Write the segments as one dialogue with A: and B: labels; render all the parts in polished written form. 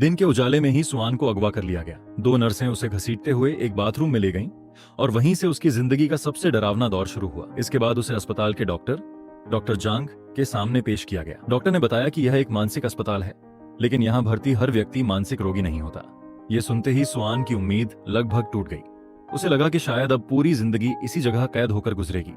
A: दिन के उजाले में ही सुआन को अगवा कर लिया गया। दो नर्सें उसे घसीटते हुए एक बाथरूम में ले गईं और वहीं से उसकी जिंदगी का सबसे डरावना दौर शुरू हुआ। इसके बाद उसे अस्पताल के डॉक्टर जांग के सामने पेश किया गया। डॉक्टर ने बताया कि यह एक मानसिक अस्पताल है, लेकिन यहाँ भर्ती हर व्यक्ति मानसिक रोगी नहीं होता। ये सुनते ही सुआन की उम्मीद लगभग टूट गई। उसे लगा कि शायद अब पूरी जिंदगी इसी जगह कैद होकर गुजरेगी।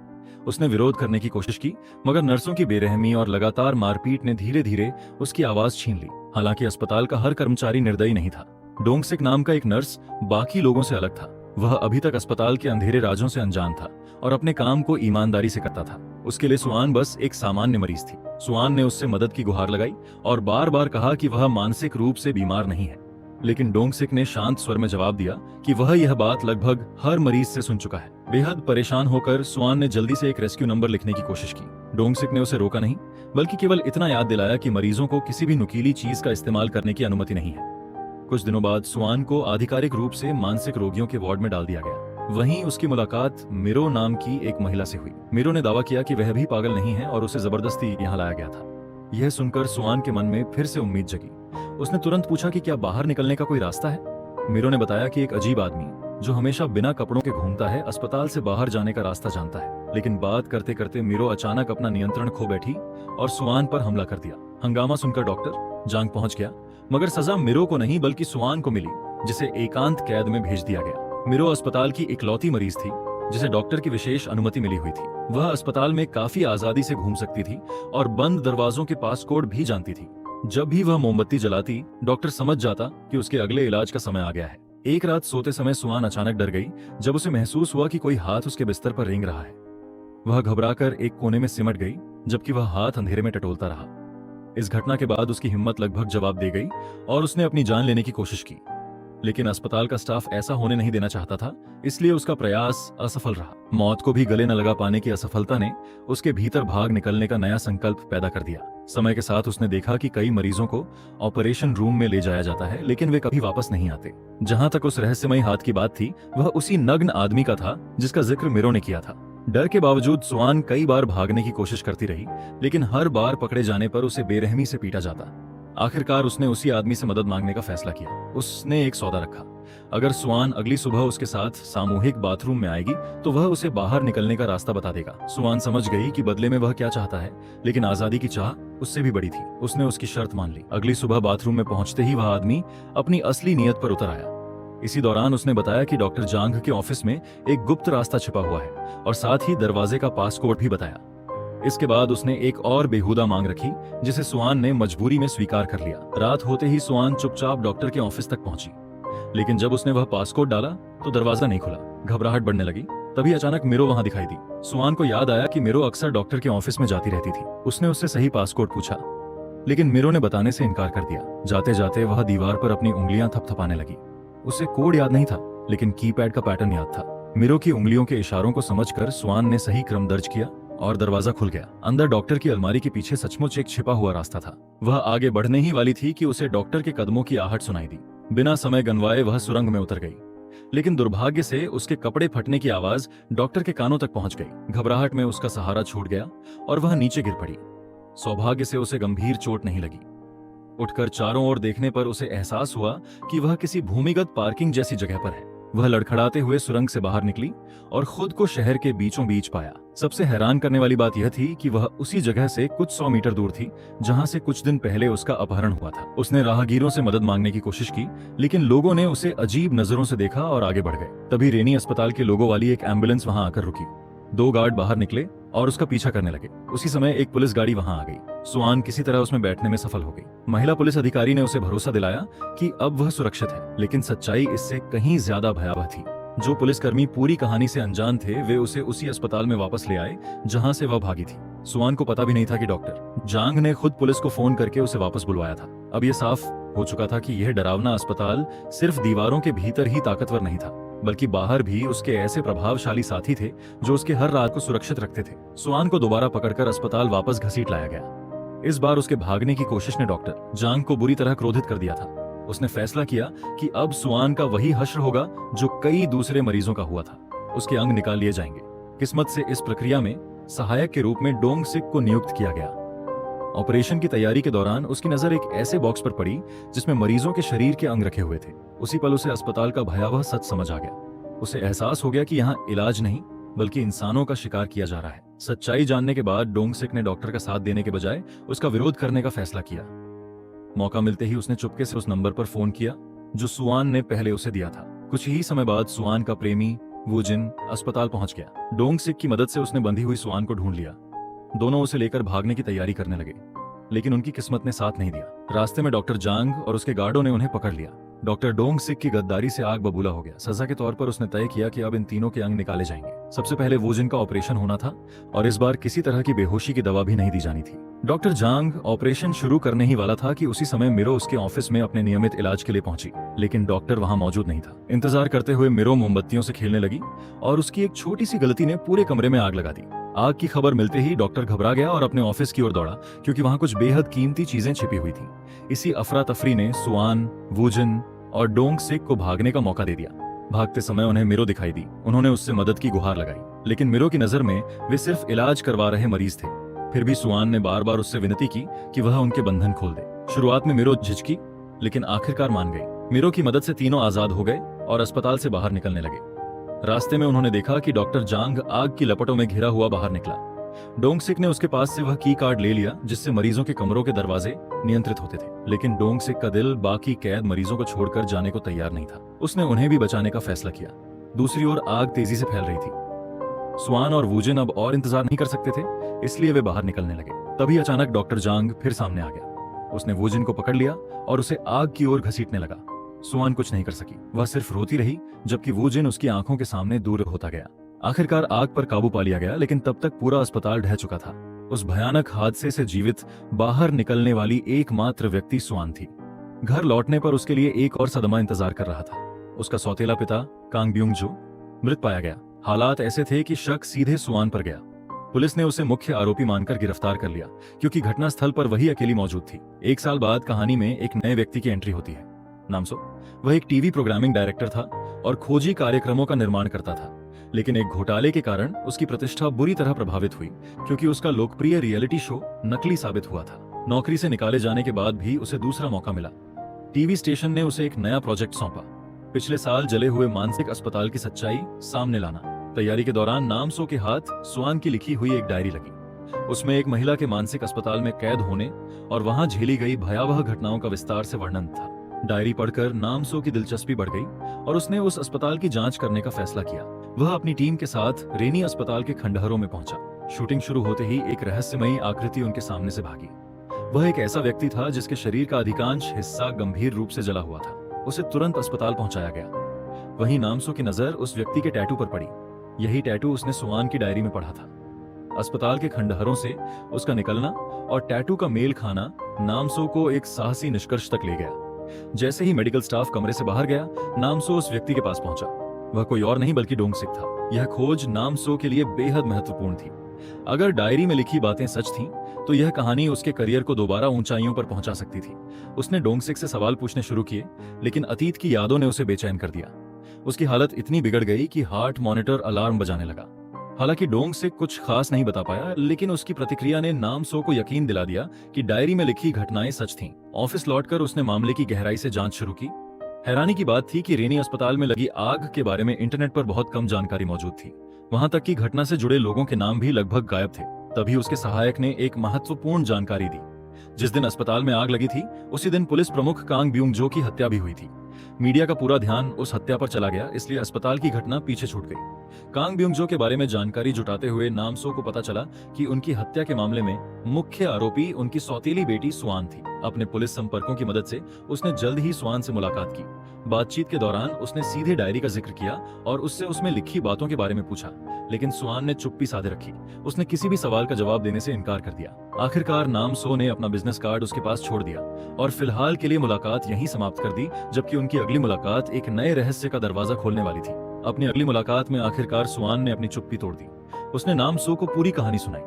A: उसने विरोध करने की कोशिश की, मगर नर्सों की बेरहमी और लगातार मारपीट ने धीरे धीरे उसकी आवाज छीन ली। हालांकि अस्पताल का हर कर्मचारी निर्दयी नहीं था। डोंगसिक नाम का एक नर्स बाकी लोगों से अलग था। वह अभी तक अस्पताल के अंधेरे राजों से अनजान था और अपने काम को ईमानदारी से करता था। उसके लिए सुआन बस एक सामान्य मरीज थी। सुआन ने उससे मदद की गुहार लगाई और बार बार कहा कि वह मानसिक रूप से बीमार नहीं है, लेकिन डोंगसिक ने शांत स्वर में जवाब दिया कि वह यह बात लगभग हर मरीज से सुन चुका है। बेहद परेशान होकर सुआन ने जल्दी से एक रेस्क्यू नंबर लिखने की कोशिश की। डोंगसिक ने उसे रोका नहीं, बल्कि केवल इतना याद दिलाया कि मरीजों को किसी भी नुकीली चीज का इस्तेमाल करने की अनुमति नहीं है। कुछ दिनों बाद सुआन को आधिकारिक रूप से मानसिक रोगियों के वार्ड में डाल दिया गया। वहीं उसकी मुलाकात मिरो नाम की एक महिला से हुई। मिरो ने दावा किया कि वह भी पागल नहीं है और उसे जबरदस्ती यहाँ लाया गया था। यह सुनकर सुआन के मन में फिर से उम्मीद जगी। उसने तुरंत पूछा कि क्या बाहर निकलने का कोई रास्ता है। मिरो ने बताया कि एक अजीब आदमी जो हमेशा बिना कपड़ों के घूमता है अस्पताल से बाहर जाने का रास्ता जानता है। लेकिन बात करते करते मिरो अचानक अपना नियंत्रण खो बैठी और सुआन पर हमला कर दिया। हंगामा सुनकर डॉक्टर जांग पहुंच गया, मगर सजा मिरो को नहीं बल्कि सुआन को मिली, जिसे एकांत कैद में भेज दिया गया। मिरो अस्पताल की इकलौती मरीज थी जिसे डॉक्टर की विशेष अनुमति मिली हुई थी। वह अस्पताल में काफी आजादी से घूम सकती थी और बंद दरवाजों के पास कोड भी जानती थी। जब भी वह मोमबत्ती जलाती, डॉक्टर समझ जाता कि उसके अगले इलाज का समय आ गया है। एक रात सोते समय सुआन अचानक डर गई जब उसे महसूस हुआ कि कोई हाथ उसके बिस्तर पर रेंग रहा है। वह घबराकर एक कोने में सिमट गई, जबकि वह हाथ अंधेरे में टटोलता रहा। इस घटना के बाद उसकी हिम्मत लगभग जवाब दे गई और उसने अपनी जान लेने की कोशिश की, लेकिन अस्पताल का स्टाफ ऐसा होने नहीं देना चाहता था, इसलिए उसका प्रयास असफल रहा। मौत को भी गले न लगा पाने की असफलता ने उसके भीतर भाग निकलने का नया संकल्प पैदा कर दिया। समय के साथ उसने देखा कि कई मरीजों को ऑपरेशन रूम में ले जाया जाता है, लेकिन वे कभी वापस नहीं आते। जहां तक उस रहस्यमयी हाथ की बात थी, वह उसी नग्न आदमी का था जिसका जिक्र मिरो ने किया था। डर के बावजूद सुआन कई बार भागने की कोशिश करती रही, लेकिन हर बार पकड़े जाने पर उसे बेरहमी से पीटा जाता। आखिरकार उसने उसी आदमी से मदद मांगने का फैसला किया। उसने एक सौदा रखा। अगर सुआन अगली सुबह उसके साथ सामूहिक बाथरूम में आएगी तो वह उसे बाहर निकलने का रास्ता बता देगा। सुआन समझ गई कि बदले में वह क्या चाहता है, लेकिन आजादी की चाह उससे भी बड़ी थी। उसने उसकी शर्त मान ली। अगली सुबह बाथरूम में पहुंचते ही वह आदमी अपनी असली नीयत पर उतर आया। इसी दौरान उसने बताया कि डॉक्टर जांग के ऑफिस में एक गुप्त रास्ता छिपा हुआ है और साथ ही दरवाजे का पासकोड भी बताया। इसके बाद उसने एक और बेहुदा मांग रखी, जिसे सुआन ने मजबूरी में स्वीकार कर लिया। रात होते ही सुआन चुपचाप डॉक्टर के ऑफिस तक पहुंची, लेकिन जब उसने वह पासकोड डाला तो दरवाजा नहीं खुला। घबराहट बढ़ने लगी। तभी अचानक मिरो वहां दिखाई दी। सुआन को याद आया कि मिरो अक्सर डॉक्टर के ऑफिस में जाती रहती थी। उसने उससे सही पासकोड पूछा, लेकिन मिरो ने बताने से इनकार कर दिया। जाते जाते वह दीवार पर अपनी उंगलियां थपथपाने लगी। उसे कोड याद नहीं था, लेकिन कीपैड का पैटर्न याद था। मिरो की उंगलियों के इशारों को समझकर सुआन ने सही क्रम दर्ज किया और दरवाजा खुल गया। अंदर डॉक्टर की अलमारी के पीछे सचमुच एक छिपा हुआ रास्ता था। वह आगे बढ़ने ही वाली थी कि उसे डॉक्टर के कदमों की आहट सुनाई दी। बिना समय गंवाए वह सुरंग में उतर गई, लेकिन दुर्भाग्य से उसके कपड़े फटने की आवाज डॉक्टर के कानों तक पहुंच गई। घबराहट में उसका सहारा छूट गया और वह नीचे गिर पड़ी। सौभाग्य से उसे गंभीर चोट नहीं लगी। उठकर चारों ओर देखने पर उसे एहसास हुआ कि वह किसी भूमिगत पार्किंग जैसी जगह पर है। वह लड़खड़ाते हुए सुरंग से बाहर निकली और खुद को शहर के बीचों बीच पाया। सबसे हैरान करने वाली बात यह थी कि वह उसी जगह से कुछ 100 मीटर दूर थी जहां से कुछ दिन पहले उसका अपहरण हुआ था। उसने राहगीरों से मदद मांगने की कोशिश की, लेकिन लोगों ने उसे अजीब नजरों से देखा और आगे बढ़ गए। तभी रेनी अस्पताल के लोगों वाली एक एम्बुलेंस वहां आकर रुकी। 2 गार्ड बाहर निकले और उसका पीछा करने लगे। उसी समय एक पुलिस गाड़ी वहां आ गई। सुआन किसी तरह उसमें बैठने में सफल हो गई। महिला पुलिस अधिकारी ने उसे भरोसा दिलाया कि अब वह सुरक्षित है, लेकिन सच्चाई इससे कहीं ज्यादा भयावह थी। जो पुलिसकर्मी पूरी कहानी से अनजान थे, वे उसे उसी अस्पताल में वापस ले आए जहां से वह भागी थी। सुआन को पता भी नहीं था कि डॉक्टर जांग ने खुद पुलिस को फोन करके उसे वापस बुलवाया था। अब यह साफ हो चुका था कि यह डरावना अस्पताल सिर्फ दीवारों के भीतर ही ताकतवर नहीं था, बल्कि बाहर भी उसके ऐसे प्रभावशाली साथी थे जो उसके हर रात को सुरक्षित रखते थे। सुआन को दोबारा पकड़कर अस्पताल वापस घसीट लाया गया। इस बार उसके भागने की कोशिश ने डॉक्टर जांग को बुरी तरह क्रोधित कर दिया था। उसने फैसला किया कि अब सुआन का वही हश्र होगा जो कई दूसरे मरीजों का हुआ था। उसके अंग निकाल लिए जाएंगे। किस्मत से इस प्रक्रिया में सहायक के रूप में डोंगसिक को नियुक्त किया गया। ऑपरेशन की तैयारी के दौरान उसकी नजर एक ऐसे बॉक्स पर पड़ी जिसमें मरीजों के शरीर के अंग रखे हुए थे। उसी पल उसे अस्पताल का भयावह सच समझ आ गया। उसे एहसास हो गया कि यहाँ इलाज नहीं बल्कि इंसानों का शिकार किया जा रहा है। सच्चाई जानने के बाद डोंगसिक ने डॉक्टर का साथ देने के बजाय उसका विरोध करने का फैसला किया। मौका मिलते ही उसने चुपके से उस नंबर पर फोन किया जो सुआन ने पहले उसे दिया था। कुछ ही समय बाद सुआन का प्रेमी वूजिन अस्पताल पहुंच गया। डोंगसिक की मदद से उसने बंधी हुई सुआन को ढूंढ लिया। दोनों उसे लेकर भागने की तैयारी करने लगे, लेकिन उनकी किस्मत ने साथ नहीं दिया। रास्ते में डॉक्टर जांग और उसके गार्डों ने उन्हें पकड़ लिया। डॉक्टर डोंगसिक की गद्दारी से आग बबूला हो गया। सजा के तौर पर उसने तय किया कि अब इन तीनों के अंग निकाले जाएंगे। सबसे पहले वूजिन का ऑपरेशन होना था और इस बार किसी तरह की बेहोशी की दवा भी नहीं दी जानी थी। डॉक्टर जांग ऑपरेशन शुरू करने ही वाला था कि उसी समय मिरो उसके ऑफिस में अपने नियमित इलाज के लिए पहुंची, लेकिन डॉक्टर वहां मौजूद नहीं था। इंतजार करते हुए मिरो मोमबत्तियों से खेलने लगी और उसकी एक छोटी सी गलती ने पूरे कमरे में आग लगा दी। आग की खबर मिलते ही डॉक्टर घबरा गया और अपने ऑफिस की ओर दौड़ा, क्योंकि वहां कुछ बेहद कीमती चीजें छिपी हुई थी। इसी अफरा तफरी ने सुआन, वूजिन और डोंगसिक को भागने का मौका दे दिया। भागते समय उन्हें मिरो दिखाई दी। उन्होंने उससे मदद की गुहार लगाई, लेकिन मिरो की नजर में वे सिर्फ इलाज करवा रहे मरीज थे। फिर भी सुआन ने बार बार उससे विनती की कि वह उनके बंधन खोल दे। शुरुआत में मिरो झिझकी, लेकिन आखिरकार मान गई। मिरो की मदद से तीनों आजाद हो गए और अस्पताल से बाहर निकलने लगे। रास्ते में उन्होंने देखा कि डॉक्टर जांग आग की लपटों में घिरा हुआ बाहर निकला। डोंगसिक ने उसके पास से वह की कार्ड ले लिया जिससे मरीजों के कमरों के दरवाजे नियंत्रित होते थे, लेकिन डोंगसिक का दिल बाकी कैद मरीजों को छोड़कर जाने को तैयार नहीं था। उसने उन्हें भी बचाने का फैसला किया। दूसरी ओर आग तेजी से फैल रही थी। सुआन और वूजिन अब और इंतजार नहीं कर सकते थे, इसलिए वे बाहर निकलने लगे। तभी अचानक डॉक्टर जांग फिर सामने आ गया। उसने वूजिन को पकड़ लिया और उसे आग की ओर घसीटने लगा। सुआन कुछ नहीं कर सकी, वह सिर्फ रोती रही, जबकि वूजिन उसकी आंखों के सामने दूर होता गया। आखिरकार आग पर काबू पा लिया गया, लेकिन तब तक पूरा अस्पताल ढह चुका था। उस भयानक हादसे से जीवित बाहर निकलने वाली एकमात्र व्यक्ति सुआन थी। घर लौटने पर उसके लिए एक और सदमा इंतजार कर रहा था। उसका सौतेला पिता कांग ब्यूंग जो मृत पाया गया। हालात ऐसे थे कि शक सीधे सुआन पर गया। पुलिस ने उसे मुख्य आरोपी मानकर गिरफ्तार कर लिया, क्योंकि घटनास्थल पर वही अकेली मौजूद थी। 1 साल बाद कहानी में एक नए व्यक्ति की एंट्री होती है। नामसो। वह एक टीवी प्रोग्रामिंग डायरेक्टर था और खोजी कार्यक्रमों का निर्माण करता था, लेकिन एक घोटाले के कारण उसकी प्रतिष्ठा बुरी तरह प्रभावित हुई, क्योंकि उसका लोकप्रिय रियलिटी शो नकली साबित हुआ था। नौकरी से निकाले जाने के बाद भी उसे दूसरा मौका मिला। टीवी स्टेशन ने उसे एक नया प्रोजेक्ट सौंपा, पिछले साल जले हुए मानसिक अस्पताल की सच्चाई सामने लाना। तैयारी के दौरान नामसो के हाथ सुआन की लिखी हुई एक डायरी लगी। उसमें एक महिला के मानसिक अस्पताल में कैद होने और वहां झेली गई भयावह घटनाओं का विस्तार से वर्णन था। डायरी पढ़कर नामसो की दिलचस्पी बढ़ गई और उसने उस अस्पताल की जांच करने का फैसला किया। वह अपनी टीम के साथ रेनी अस्पताल के खंडहरों में पहुंचा। शूटिंग शुरू होते ही एक रहस्यमयी आकृति उनके सामने से भागी। वह एक ऐसा व्यक्ति था जिसके शरीर का अधिकांश हिस्सा गंभीर रूप से जला हुआ था। उसे तुरंत अस्पताल पहुंचाया गया। वहीं नामसो की नजर उस व्यक्ति के टैटू पर पड़ी। यही टैटू उसने सुआन की डायरी में पढ़ा था। अस्पताल के खंडहरों से उसका निकलना और टैटू का मेल खाना नामसो को एक साहसी निष्कर्ष तक ले गया। जैसे ही मेडिकल स्टाफ कमरे से बाहर गया, नामसो उस व्यक्ति के पास पहुंचा। वह कोई और नहीं बल्कि डोंगसिक था। यह खोज नामसो के लिए बेहद महत्वपूर्ण थी। अगर डायरी में लिखी बातें सच थीं, तो यह कहानी उसके करियर को दोबारा ऊंचाइयों पर पहुंचा सकती थी। उसने डोंगसिक से सवाल पूछने शुरू किए, लेकिन अतीत की यादों ने उसे बेचैन कर दिया। उसकी हालत इतनी बिगड़ गई कि हार्ट मॉनिटर अलार्म बजाने लगा। हालांकि डोंगसिक कुछ खास नहीं बता पाया, लेकिन उसकी प्रतिक्रिया ने नामसो को यकीन दिला दिया कि डायरी में लिखी घटनाएं सच थीं। ऑफिस लौटकर उसने मामले की गहराई से जांच शुरू की। हैरानी की बात थी कि रेनी अस्पताल में लगी आग के बारे में इंटरनेट पर बहुत कम जानकारी मौजूद थी। वहां तक कि घटना से जुड़े लोगों के नाम भी लगभग गायब थे। तभी उसके सहायक ने एक महत्वपूर्ण जानकारी दी। जिस दिन अस्पताल में आग लगी थी, उसी दिन पुलिस प्रमुख कांग ब्यूंग जो की हत्या भी हुई थी। मीडिया का पूरा ध्यान उस हत्या पर चला गया, इसलिए अस्पताल की घटना पीछे छूट गई। कांग ब्यूंग जो के बारे में जानकारी जुटाते हुए नामसो को पता चला कि उनकी हत्या के मामले में मुख्य आरोपी उनकी सौतेली बेटी सुआन थी। अपने पुलिस संपर्कों की मदद से उसने जल्द ही सुआन से मुलाकात की। बातचीत के दौरान उसने सीधे डायरी का जिक्र किया और उससे उसमें लिखी बातों के बारे में पूछा, लेकिन सुआन ने चुप्पी साधे रखी। उसने किसी भी सवाल का जवाब देने से इनकार कर दिया। आखिरकार नामसो ने अपना बिजनेस कार्ड उसके पास छोड़ दिया और फिलहाल के लिए मुलाकात यहीं समाप्त कर दी, जबकि उनकी अगली मुलाकात एक नए रहस्य का दरवाजा खोलने वाली थी। अपनी अगली मुलाकात में आखिरकार सुआन ने अपनी चुप्पी तोड़ दी। उसने नामसो को पूरी कहानी सुनाई,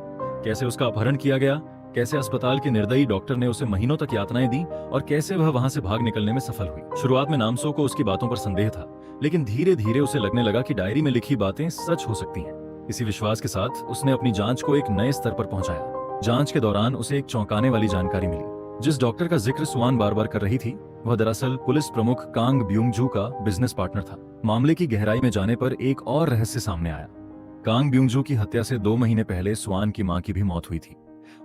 A: कैसे उसका अपहरण किया गया, कैसे अस्पताल के निर्दयी डॉक्टर ने उसे महीनों तक यातनाएं दी और कैसे वह वहां से भाग निकलने में सफल हुई। शुरुआत में नामसो को उसकी बातों पर संदेह था, लेकिन धीरे धीरे उसे लगने लगा कि डायरी में लिखी बातें सच हो सकती हैं। इसी विश्वास के साथ उसने अपनी जांच को एक नए स्तर पर पहुंचाया। जांच के दौरान उसे एक चौंकाने वाली जानकारी मिली। जिस डॉक्टर का जिक्र सुआन बार बार कर रही थी वह दरअसल पुलिस प्रमुख कांग ब्यूंग-जू का बिजनेस पार्टनर था। मामले की गहराई में जाने पर एक और रहस्य सामने आया। कांग ब्यूंग-जू की हत्या से 2 महीने पहले सुआन की मां की भी मौत हुई थी।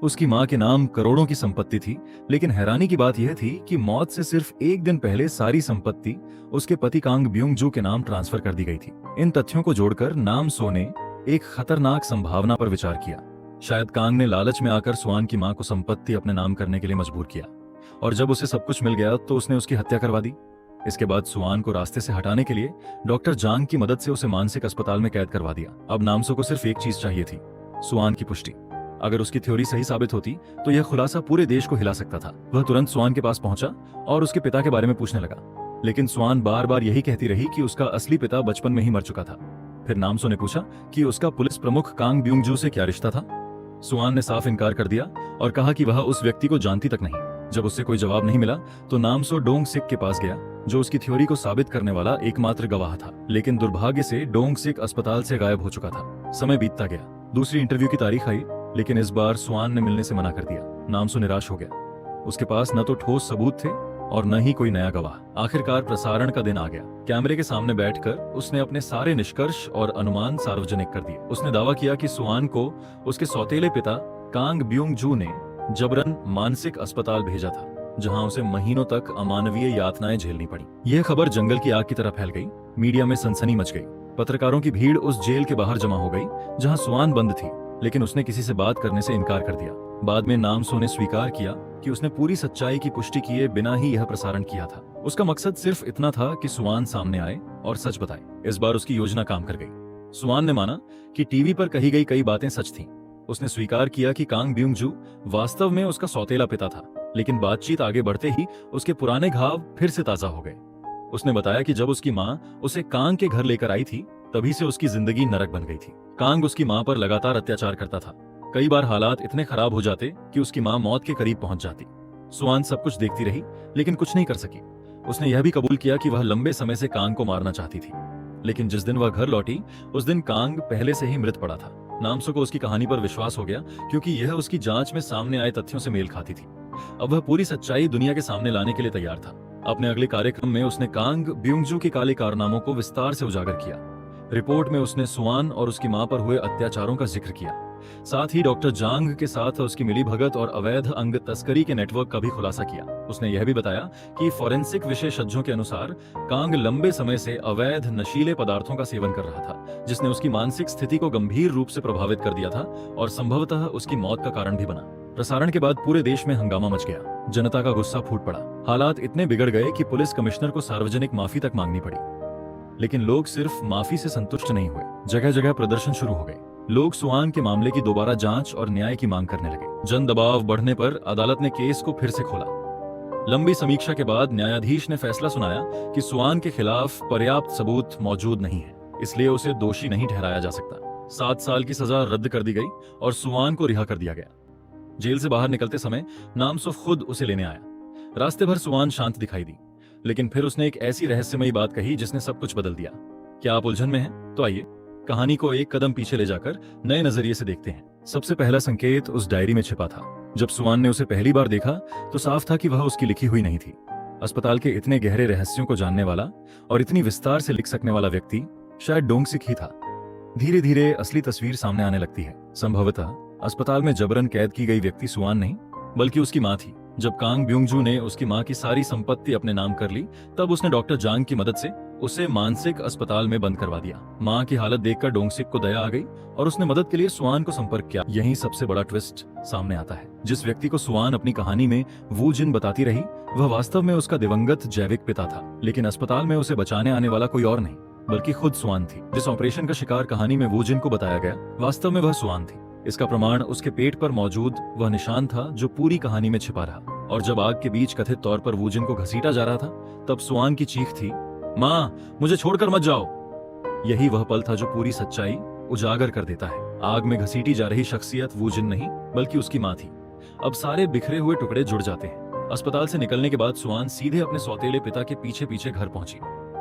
A: उसकी मां के नाम करोड़ों की संपत्ति थी, लेकिन हैरानी की बात यह थी कि मौत से सिर्फ 1 दिन पहले सारी संपत्ति उसके पति कांग ब्यूंग-जू के नाम ट्रांसफर कर दी गई थी। इन तथ्यों को जोड़कर नाम सो ने एक खतरनाक संभावना पर विचार किया। शायद कांग ने लालच में आकर सुआन की मां को संपत्ति अपने नाम करने के लिए मजबूर किया, और जब उसे सब कुछ मिल गया तो उसने उसकी हत्या करवा दी। इसके बाद सुआन को रास्ते से हटाने के लिए डॉक्टर जांग की मदद से उसे मानसिक अस्पताल में कैद करवा दिया। अब नामसो को सिर्फ एक चीज चाहिए थी, सुआन की पुष्टि। अगर उसकी थ्योरी सही साबित होती तो यह खुलासा पूरे देश को हिला सकता था। वह तुरंत सुआन के पास पहुंचा और उसके पिता के बारे में पूछने लगा, लेकिन सुआन बार बार यही कहती रही कि उसका असली पिता बचपन में ही मर चुका था। फिर नामसो ने पूछा कि उसका पुलिस प्रमुख कांग ब्यूंग-जू से क्या रिश्ता था। सुआन ने साफ इनकार कर दिया और कहा कि वह उस व्यक्ति को जानती तक नहीं। जब उससे कोई जवाब नहीं मिला तो नामसो डोंग सिक के पास गया, जो उसकी थ्योरी को साबित करने वाला एकमात्र गवाह था। लेकिन दुर्भाग्य से डोंग सिक अस्पताल से गायब हो चुका था। समय बीतता गया, दूसरी इंटरव्यू की तारीख आई, लेकिन इस बार सुआन ने मिलने से मना कर दिया। नामसो निराश हो गया। उसके पास न तो ठोस सबूत थे और न ही कोई नया गवाह। आखिरकार प्रसारण का दिन आ गया। कैमरे के सामने बैठकर उसने अपने सारे निष्कर्ष और अनुमान सार्वजनिक कर दिए। उसने दावा किया कि सुआन को उसके सौतेले पिता कांग ब्यूंग-जू ने जबरन मानसिक अस्पताल भेजा था, जहां उसे महीनों तक अमानवीय यातनाएं झेलनी पड़ी। यह खबर जंगल की आग की तरह फैल गई। मीडिया में सनसनी मच गई। पत्रकारों की भीड़ उस जेल के बाहर जमा हो गई जहां सुआन बंद थी, लेकिन उसने किसी से बात करने से इनकार कर दिया। बाद में नामसो ने स्वीकार किया कि उसने पूरी सच्चाई की पुष्टि किए बिना ही यह प्रसारण किया था। उसका मकसद सिर्फ इतना था कि सुआन सामने आए और सच बताए। इस बार उसकी योजना काम कर गई। सुआन ने माना कि टीवी पर कही गई कई बातें सच थीं। उसने स्वीकार किया कि कांग ब्यूंग-जू वास्तव में उसका सौतेला पिता था, लेकिन बातचीत आगे बढ़ते ही उसके पुराने घाव फिर से ताजा हो गए। उसने बताया कि जब उसकी मां उसे कांग के घर लेकर आई थी, तभी से उसकी जिंदगी नरक बन गई थी। कांग उसकी मां पर लगातार अत्याचार करता था। कई बार हालात इतने खराब हो जाते कि उसकी मां मौत के करीब पहुंच जाती। सुआन सब कुछ देखती रही, लेकिन कुछ नहीं कर सकी। उसने यह भी कबूल किया कि वह लंबे समय से कांग को मारना चाहती थी, लेकिन जिस दिन वह घर लौटी उस दिन कांग पहले से ही मृत पड़ा था। नामसो को उसकी कहानी पर विश्वास हो गया, क्योंकि यह उसकी जांच में सामने आए तथ्यों से मेल खाती थी। अब वह पूरी सच्चाई दुनिया के सामने लाने के लिए तैयार था। अपने अगले कार्यक्रम में उसने कांग ब्यूंग-जू के काले कारनामों को विस्तार से उजागर किया। रिपोर्ट में उसने सुआन और उसकी मां पर हुए अत्याचारों का जिक्र किया। साथ ही डॉक्टर जांग के साथ उसकी मिलीभगत और अवैध अंग तस्करी के नेटवर्क का भी खुलासा किया। उसने यह भी बताया कि फोरेंसिक विशेषज्ञों के अनुसार कांग लंबे समय से अवैध नशीले पदार्थों का सेवन कर रहा था, जिसने उसकी मानसिक स्थिति को गंभीर रूप से प्रभावित कर दिया था और संभवतः उसकी मौत का कारण भी बना। प्रसारण के बाद पूरे देश में हंगामा मच गया। जनता का गुस्सा फूट पड़ा। हालात इतने बिगड़ गए कि पुलिस कमिश्नर को सार्वजनिक माफी तक मांगनी पड़ी। लेकिन लोग सिर्फ माफी से संतुष्ट नहीं हुए। जगह जगह प्रदर्शन शुरू हो गए। लोग सुआन के मामले की दोबारा जांच और न्याय की मांग करने लगे। जन दबाव बढ़ने पर अदालत ने केस को फिर से खोला। लंबी समीक्षा के बाद न्यायाधीश ने फैसला सुनाया कि सुआन के खिलाफ पर्याप्त सबूत मौजूद नहीं है, इसलिए उसे दोषी नहीं ठहराया जा सकता। 7 साल की सजा रद्द कर दी गई और सुआन को रिहा कर दिया गया। जेल से बाहर निकलते समय नामसो खुद उसे लेने आया। रास्ते भर सुआन शांत दिखाई दी, लेकिन फिर उसने एक ऐसी रहस्यमयी बात कही जिसने सब कुछ बदल दिया। क्या आप उलझन में हैं? तो आइए कहानी को एक कदम पीछे ले जाकर नए नजरिए से देखते हैं। सबसे पहला संकेत उस डायरी में छिपा था। जब सुआन ने उसे पहली बार देखा तो साफ था कि वह उसकी लिखी हुई नहीं थी। अस्पताल के इतने गहरे रहस्यों को जानने वाला और इतनी विस्तार से लिख सकने वाला व्यक्ति शायद डोंग सिक ही था। धीरे धीरे असली तस्वीर सामने आने लगती है। संभवतः अस्पताल में जबरन कैद की गई व्यक्ति सुआन नहीं, बल्कि उसकी मां थी। जब कांग ब्यूंग-जू ने उसकी मां की सारी संपत्ति अपने नाम कर ली, तब उसने डॉक्टर जांग की मदद से उसे मानसिक अस्पताल में बंद करवा दिया। मां की हालत देखकर डोंग सिक को दया आ गई और उसने मदद के लिए सुआन को संपर्क किया। यहीं सबसे बड़ा ट्विस्ट सामने आता है। जिस व्यक्ति को सुआन अपनी कहानी में वू जिन बताती रही, वह वास्तव में उसका दिवंगत जैविक पिता था। लेकिन अस्पताल में उसे बचाने आने वाला कोई और नहीं, बल्कि खुद सुआन थी। जिस ऑपरेशन का शिकार कहानी में वू जिन को बताया गया, वास्तव में वह सुआन थी। इसका प्रमाण उसके पेट पर मौजूद वह निशान था जो पूरी कहानी में छिपा रहा। और जब आग के बीच कथित तौर पर वू जिन को घसीटा जा रहा था, तब सुआन की चीख थी, मां, मुझे छोड़कर मत जाओ। यही वह पल था जो पूरी सच्चाई उजागर कर देता है। आग में घसीटी जा रही शख्सियत वू जिन नहीं, बल्कि उसकी मां थी। अब सारे बिखरे हुए टुकड़े जुड़ जाते हैं। अस्पताल से निकलने के बाद सुआन सीधे अपने सौतेले पिता के पीछे पीछे घर पहुंची।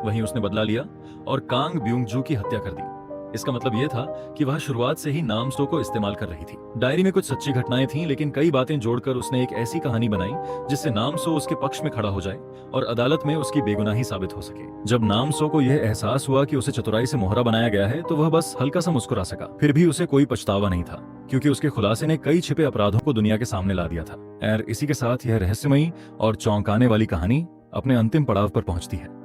A: वहीं उसने बदला लिया और कांग ब्यूंग-जू की हत्या कर दी। इसका मतलब ये था कि वह शुरुआत से ही नाम स्टो को इस्तेमाल कर रही थी। डायरी में कुछ सच्ची घटनाएं थीं, लेकिन कई बातें जोड़कर उसने एक ऐसी कहानी बनाई जिससे नाम सो उसके पक्ष में खड़ा हो जाए और अदालत में उसकी बेगुनाही साबित हो सके। जब नाम सो को यह एहसास हुआ कि उसे चतुराई से मोहरा बनाया गया है तो वह बस हल्का सा मुस्कुरा सका। फिर भी उसे कोई पछतावा नहीं था, क्योंकि उसके खुलासे ने कई छिपे अपराधों को दुनिया के सामने ला दिया था। और इसी के साथ यह रहस्यमयी और चौंकाने वाली कहानी अपने अंतिम पड़ाव पर पहुंचती है।